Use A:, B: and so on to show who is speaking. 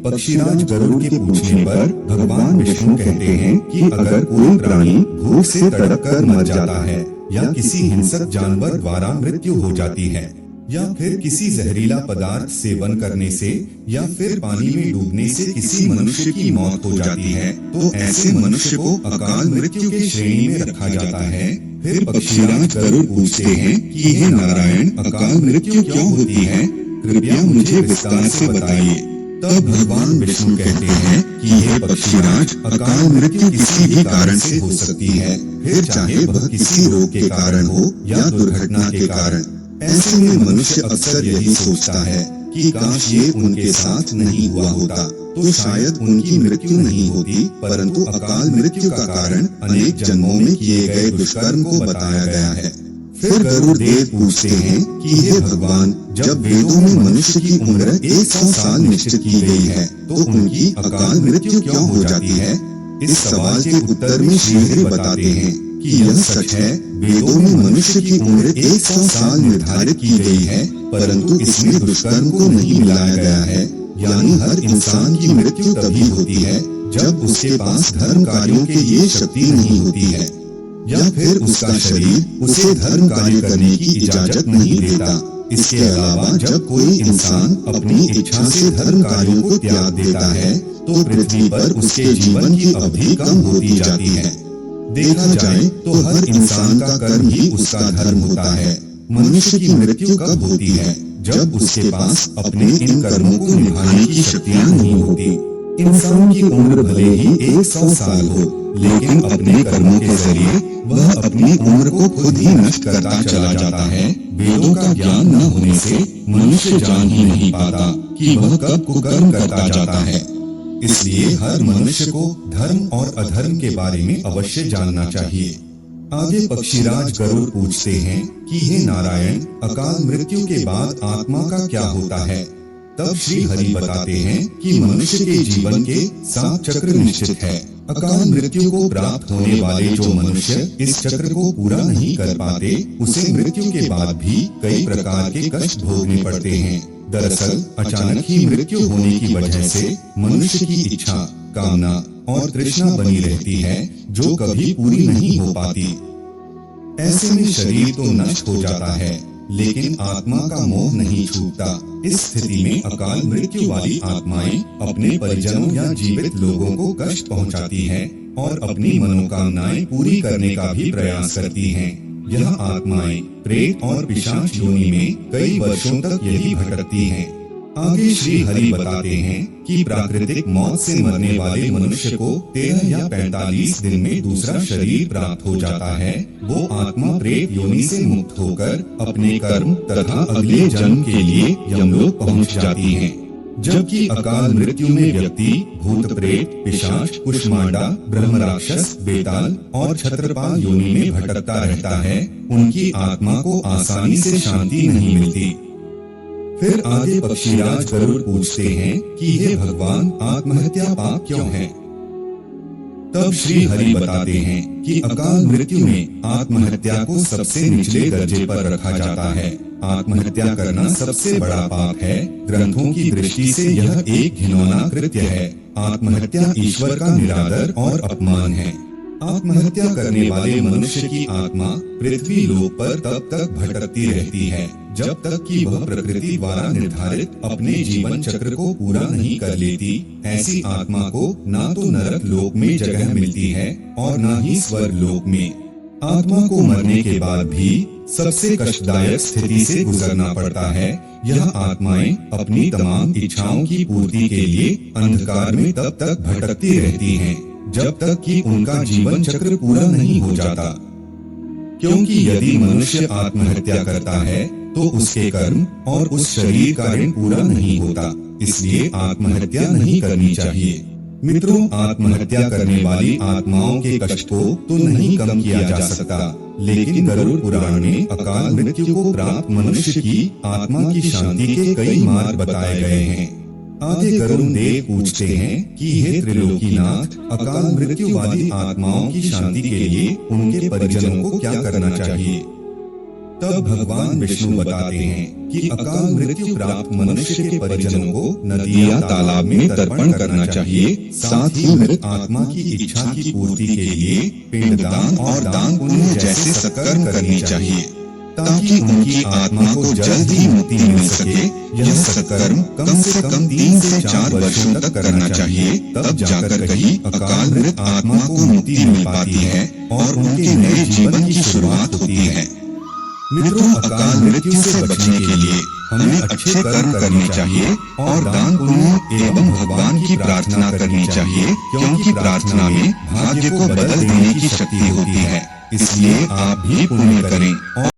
A: पक्षीराज गरुड़ के पूछने पर भगवान विष्णु कहते हैं कि अगर कोई प्राणी भूख से तड़प कर मर जाता है या किसी हिंसक जानवर द्वारा मृत्यु हो जाती है या फिर किसी जहरीला पदार्थ सेवन करने से या फिर पानी में डूबने से किसी मनुष्य की मौत हो जाती है तो ऐसे मनुष्य को अकाल मृत्यु के श्रेणी में रखा जाता है। फिर पक्षीराज गरुड़ पूछते हैं कि हे नारायण, अकाल मृत्यु क्यों होती है, कृपया मुझे विस्तार से बताइए। तब भगवान विष्णु कहते हैं कि हे पक्षीराज, अकाल मृत्यु किसी भी कारण से हो सकती है, फिर चाहे वह किसी रोग के कारण हो या दुर्घटना के कारण। ऐसे में मनुष्य अक्सर यही सोचता है कि काश ये उनके साथ नहीं हुआ होता तो शायद उनकी मृत्यु नहीं होती, परंतु अकाल मृत्यु का कारण अनेक जन्मों में किए गए दुष्कर्म को बताया गया है। फिर गरुड़ देव पूछते हैं कि हे भगवान, जब वेदों में मनुष्य की उम्र 100 साल निश्चित की गई है तो उनकी अकाल मृत्यु क्यों हो जाती है? इस सवाल के उत्तर में श्रीहरि बताते हैं कि यह सच है, वेदों में मनुष्य की उम्र 100 साल निर्धारित की गई है, परंतु इसमें दुष्कर्म को नहीं मिलाया गया है। यानी हर इंसान की मृत्यु तभी होती है जब उसके पास धर्म कार्यों के लिए शक्ति नहीं होती है या फिर उसका शरीर उसे धर्म कार्य करने की इजाजत नहीं देता। इसके अलावा जब कोई इंसान अपनी इच्छा से धर्म कार्यों को त्याग देता है तो पृथ्वी पर उसके जीवन की अवधि कम होती जाती है। देखा जाए तो हर इंसान का कर्म ही उसका धर्म होता है। मनुष्य की मृत्यु कब होती है? जब उसके पास अपने इन कर्मों को निभाने की शक्तियाँ नहीं होती। इंसान की उम्र भले ही 100 साल हो, लेकिन अपने कर्मों के जरिए वह अपनी उम्र को खुद ही नष्ट करता चला जाता है। वेदों का ज्ञान न होने से मनुष्य जान ही नहीं पाता कि वह कब कुकर्म करता जाता है। इसलिए हर मनुष्य को धर्म और अधर्म के बारे में अवश्य जानना चाहिए। आगे पक्षीराज गरुड़ पूछते हैं कि हे नारायण, अकाल मृत्यु के बाद आत्मा का क्या होता है? तब श्री हरि बताते हैं कि मनुष्य के जीवन के 7 चक्र निश्चित है। अकाल मृत्यु को प्राप्त होने वाले जो मनुष्य इस चक्र को पूरा नहीं कर पाते, उसे मृत्यु के बाद भी कई प्रकार के कष्ट भोगने पड़ते हैं। दरअसल अचानक ही मृत्यु होने की वजह से मनुष्य की इच्छा, कामना और तृष्णा बनी रहती है जो कभी पूरी नहीं हो पाती। ऐसे में शरीर तो नष्ट हो जाता है, लेकिन आत्मा का मोह नहीं छूटता। इस स्थिति में अकाल मृत्यु वाली आत्माएं अपने परिजनों या जीवित लोगों को कष्ट पहुंचाती हैं और अपनी मनोकामनाएं पूरी करने का भी प्रयास करती हैं। यह आत्माएं प्रेत और पिशाच योनि में कई वर्षों तक यही भटकती हैं। आगे श्री हरि बताते हैं कि प्राकृतिक मौत से मरने वाले मनुष्य को 13 या 45 दिन में दूसरा शरीर प्राप्त हो जाता है। वो आत्मा प्रेत योनि से मुक्त होकर अपने कर्म तथा अगले जन्म के लिए यमलोक पहुंच जाती है। जबकि अकाल मृत्यु में व्यक्ति भूत प्रेत, पिशाच, कुष्मांडा, ब्रह्म राक्षस, बेताल और छत्रपाल योनि में भटकता रहता है। उनकी आत्मा को आसानी से शांति नहीं मिलती। फिर आगे पक्षीराज गरुड़ पूछते हैं कि हे भगवान, आत्महत्या पाप क्यों है? तब श्री हरि बताते हैं कि अकाल मृत्यु में आत्महत्या को सबसे निचले दर्जे पर रखा जाता है। आत्महत्या करना सबसे बड़ा पाप है। ग्रंथों की दृष्टि से यह एक घिनौना कृत्य है। आत्महत्या ईश्वर का निरादर और अपमान है। आत्महत्या करने वाले मनुष्य की आत्मा पृथ्वी लोक पर तब तक भटकती रहती है जब तक कि वह प्रकृति द्वारा निर्धारित अपने जीवन चक्र को पूरा नहीं कर लेती। ऐसी आत्मा को ना तो नरक लोक में जगह मिलती है और ना ही स्वर्ग लोक में। आत्मा को मरने के बाद भी सबसे कष्टदायक स्थिति से गुजरना पड़ता है। यह आत्माएं अपनी तमाम इच्छाओं की पूर्ति के लिए अंधकार में तब तक भटकती रहती हैं जब तक कि उनका जीवन चक्र पूरा नहीं हो जाता। क्योंकि यदि मनुष्य आत्महत्या करता है तो उसके कर्म और उस शरीर का ऋण पूरा नहीं होता, इसलिए आत्महत्या नहीं करनी चाहिए। मित्रों, आत्महत्या करने वाली आत्माओं के कष्ट को तो नहीं कम किया जा सकता, लेकिन गरुड़ पुराण में अकाल मृत्यु को प्राप्त मनुष्य की आत्मा की शांति के कई मार्ग बताए गए हैं। आगे गरुड़ देव पूछते हैं कि हे त्रिलोकीनाथ, अकाल मृत्यु वाली आत्माओं की शांति के लिए उनके परिजनों को क्या करना चाहिए? तब भगवान विष्णु बताते हैं कि अकाल मृत्यु प्राप्त मनुष्य के परिजनों को नदी या तालाब में तर्पण करना चाहिए। साथ ही मृत आत्मा की इच्छा की पूर्ति के लिए पिंडदान और दान पुण्य जैसे सत्कर्म करने चाहिए, ताकि उनकी आत्मा को जल्द ही मुक्ति मिल सके। यह सत्कर्म कम से कम 3 से 4 वर्षों तक करना चाहिए, तब जाकर कहीं अकाल मृत आत्मा को मुक्ति मिल पाती है और उनके नए जीवन की शुरुआत होती है। मित्रों, अकाल मृत्यु से बचने के लिए हमें अच्छे कर्म करने चाहिए और दान पुण्य एवं भगवान की प्रार्थना करनी चाहिए, क्योंकि प्रार्थना में भाग्य को बदल देने की शक्ति होती है। इसलिए आप भी पुण्य करें और